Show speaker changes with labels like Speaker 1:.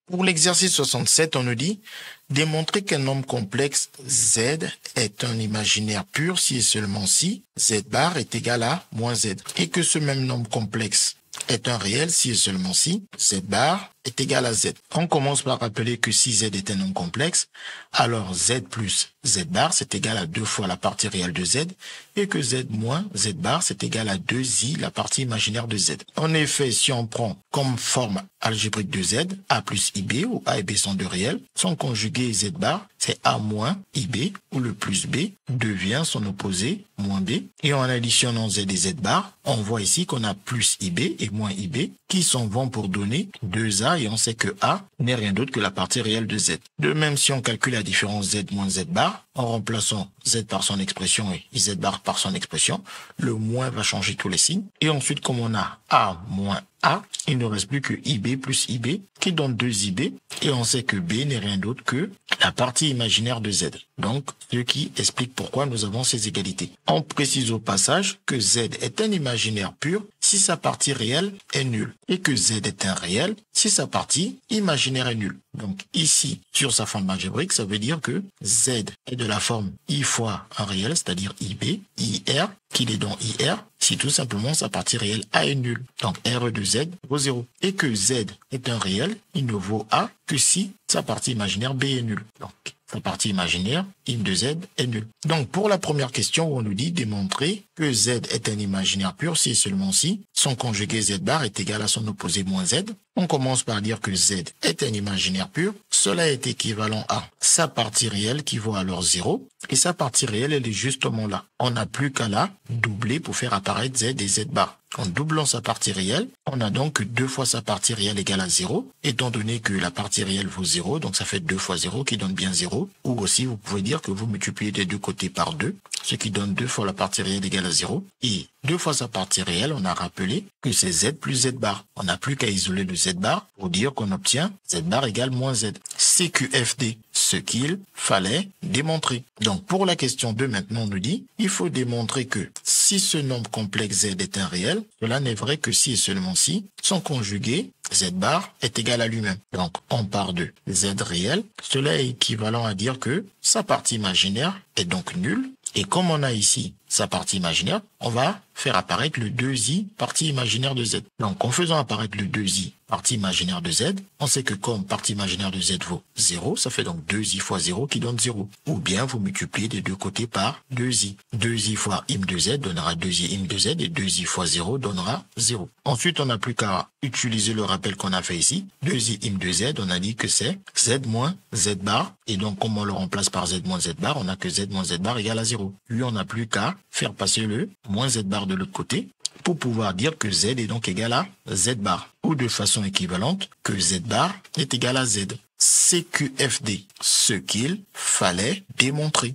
Speaker 1: Pour l'exercice 67, on nous dit démontrer qu'un nombre complexe Z est un imaginaire pur si et seulement si Z bar est égal à moins Z et que ce même nombre complexe est un réel si et seulement si Z bar est égal à Z. On commence par rappeler que si Z est un nombre complexe, alors Z plus Z bar c'est égal à 2 fois la partie réelle de Z et que Z moins Z bar c'est égal à 2i la partie imaginaire de Z. En effet, si on prend comme forme algébrique de Z, A plus IB où A et B sont deux réels, son conjugué Z bar c'est A moins IB où le plus B devient son opposé moins B. Et en additionnant Z et Z bar, on voit ici qu'on a plus IB et moins IB qui s'en vont pour donner 2A et on sait que A n'est rien d'autre que la partie réelle de Z. De même, si on calcule la différence Z moins Z bar, en remplaçant Z par son expression et Z bar par son expression, le moins va changer tous les signes. Et ensuite, comme on a A moins A, il ne reste plus que IB plus IB qui donne 2IB et on sait que B n'est rien d'autre que la partie imaginaire de Z. Donc, ce qui explique pourquoi nous avons ces égalités. On précise au passage que Z est un imaginaire pur si sa partie réelle est nulle et que Z est un réel si sa partie imaginaire est nulle. Donc ici, sur sa forme algébrique, ça veut dire que Z est de la forme I fois un réel, c'est-à-dire IB, IR, qu'il est dans IR, si tout simplement sa partie réelle A est nulle. Donc R de Z vaut 0. Et que Z est un réel, il ne vaut A que si sa partie imaginaire B est nulle. Donc sa partie imaginaire, I de Z, est nulle. Donc, pour la première question, où on nous dit démontrer que Z est un imaginaire pur si et seulement si son conjugué Z bar est égal à son opposé moins Z. On commence par dire que Z est un imaginaire pur. Cela est équivalent à sa partie réelle qui vaut alors 0. Et sa partie réelle, elle est justement là. On n'a plus qu'à la doubler pour faire apparaître Z et Z bar. En doublant sa partie réelle, on a donc 2 fois sa partie réelle égale à 0, étant donné que la partie réelle vaut 0, donc ça fait 2 fois 0 qui donne bien 0, ou aussi vous pouvez dire que vous multipliez des deux côtés par 2, ce qui donne 2 fois la partie réelle égale à 0, et 2 fois sa partie réelle, on a rappelé que c'est Z plus Z bar. On n'a plus qu'à isoler le Z bar pour dire qu'on obtient Z bar égale moins Z. CQFD, ce qu'il fallait démontrer. Donc pour la question 2 maintenant, on nous dit, il faut démontrer que si ce nombre complexe Z est un réel, cela n'est vrai que si et seulement si son conjugué Z bar est égal à lui-même. Donc on part de Z réel. Cela est équivalent à dire que sa partie imaginaire est donc nulle. Et comme on a ici sa partie imaginaire, on va faire apparaître le 2i partie imaginaire de Z. Donc en faisant apparaître le 2i partie imaginaire de Z, on sait que comme partie imaginaire de Z vaut 0, ça fait donc 2i fois 0 qui donne 0. Ou bien vous multipliez des deux côtés par 2i. 2i fois im de Z donnera 2i im de Z et 2i fois 0 donnera 0. Ensuite, on n'a plus qu'à utiliser le rappel qu'on a fait ici. 2i im de Z, on a dit que c'est Z moins Z bar. Et donc, comme on le remplace par Z moins Z bar, on a que Z moins Z bar égale à 0. Lui, on n'a plus qu'à faire passer le moins Z bar de l'autre côté pour pouvoir dire que Z est donc égal à Z bar. Ou de façon équivalente, que Z bar est égal à Z. CQFD, ce qu'il fallait démontrer.